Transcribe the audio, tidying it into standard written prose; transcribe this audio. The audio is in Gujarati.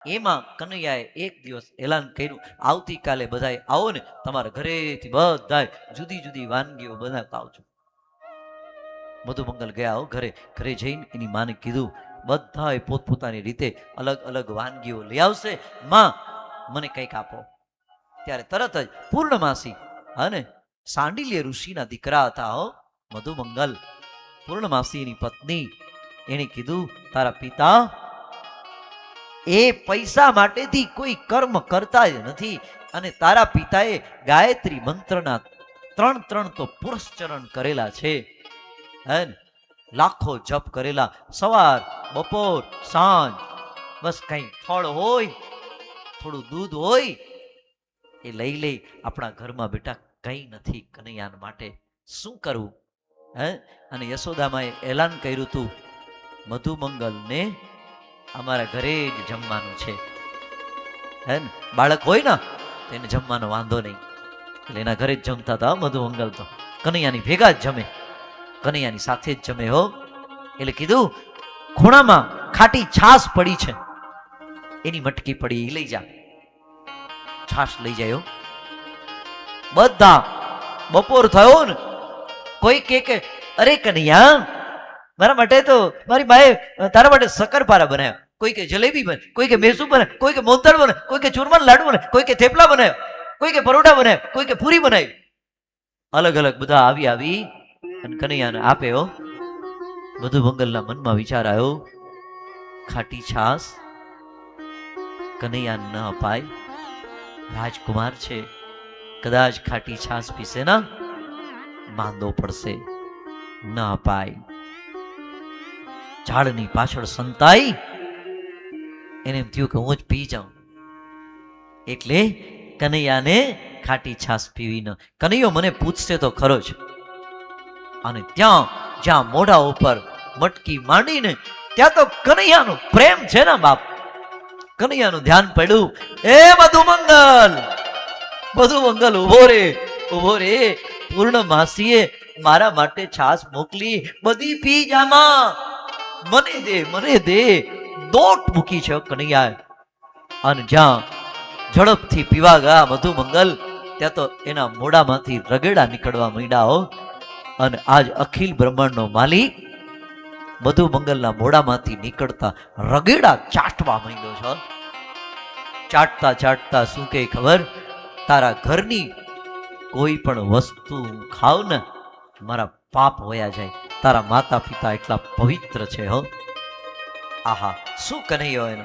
એમાં કનૈયાએ એક દિવસ એલાન કર્યું, આવતીકાલે બધાય આવો ને, તમારા ઘરેથી બધાય જુદી જુદી વાનગીઓ બનાવતા આવજો. મધુમંગલ ગયા ઘરે. ઘરે જઈને એની માને કીધું, બધાએ પોતપોતાની રીતે અલગ અલગ વાનગીઓ લઈ આવશે, માં મને કંઈક આપો. ત્યારે તરત જ પૂર્ણમાસી અને સાંડિલ્ય ઋષિના દીકરા હતા હો મધુમંગલ, પૂર્ણમાસીની પત્ની, એને કીધું, તારા પિતા એ પૈસા માટેથી કોઈ કર્મ કરતા જ નથી, અને તારા પિતાએ ગાયત્રી મંત્રના 3 તો પુરસ્ચરણ કરેલા છે, લાખો જપ કરેલા, સવાર બપોર સાંજ. બસ કઈ ફળ હોય, થોડું દૂધ હોય, એ લઈ લઈ આપણા ઘરમાં બેટા કઈ નથી કનૈયાન માટે, શું કરવું? અને યશોદામાએ એલાન કર્યું હતું, મધુમંગલને અમારા ઘરે જ જમવાનું છે. બાળક હોય ને તેને જમવાનો વાંધો નહીં, એટલે એના ઘરે જ જમતા હતા મધુમંગલ. તો કનૈયાની ભેગા જ જમે, કનૈયાની સાથે જ જમે હો. એટલે કીધું, ખૂણામાં ખાટી છાશ પડી છે, એની મટકી પડી, એ લઈ જા. છાશ લઈ જાય. બધા બપોર થયો ને, કોઈ કે અરે કનૈયા, મારા માટે તો મારી બાએ તારા માટે શક્કરપારા બનાવ્યા, કોઈ કે જલેબી બને, કોઈ કે મેસુ બને, કોઈ કે મોહનથાળ બને, કોઈ કે ચૂરમાના લાડુ બને, કોઈ કે થેપલા બનાવ્યા, કોઈ કે પરોઠા બનાવ્યા, કોઈ કે પૂરી બનાવી. અલગ અલગ બધા આવી આવી અને કનૈયાને આપે હો. મધુમંગલના મનમાં વિચાર આવ્યો, ખાટી છાશ કનૈયાને ન અપાય, રાજકુમાર છે, કદાચ ખાટી છાશ પીશે ને માંદો પડશે, ન અપાય. ઝાડની પાછળ સંતાઈ, એને એમ થયું કે હું જ પી જાઉં, એટલે કનૈયાને ખાટી છાશ પીવી ન. કનૈયો મને પૂછશે તો ખરો જ. અને ત્યાં જ્યાં મોઢા ઉપર મટકી માંડીને, ત્યાં તો કનૈયાનો પ્રેમ છે ને બાપ. કનૈયાનું ધ્યાન પડ્યું, એ મધુમંગલ, મધુમંગલ ઉભો રે, ઉભો રે, પૂર્ણમાસીએ મારા માટે છાશ મોકલી, બધી પી જામાં, મને દે, મને દે. દોટ મૂકી છે કનૈયાએ. અને જ્યાં ઝડપથી પીવા ગયા મધુમંગલ, ત્યાં તો એના મોઢામાંથી રગેડા નીકળવા માંડ્યા હો. અને આજ અખિલ બ્રહ્માંડનો માલિક મધુમંગલના મોઢામાંથી નીકળતા રગેડા ચાટવા માંડ્યો છે. ચાટતા ચાટતા શું કે ખબર, તારા ઘરની કોઈ પણ વસ્તુ ખાવ ને મારા પાપ વયા જાય, તારા માતા પિતા એટલા પવિત્ર છે હો. આહા, શું કનૈયો એનો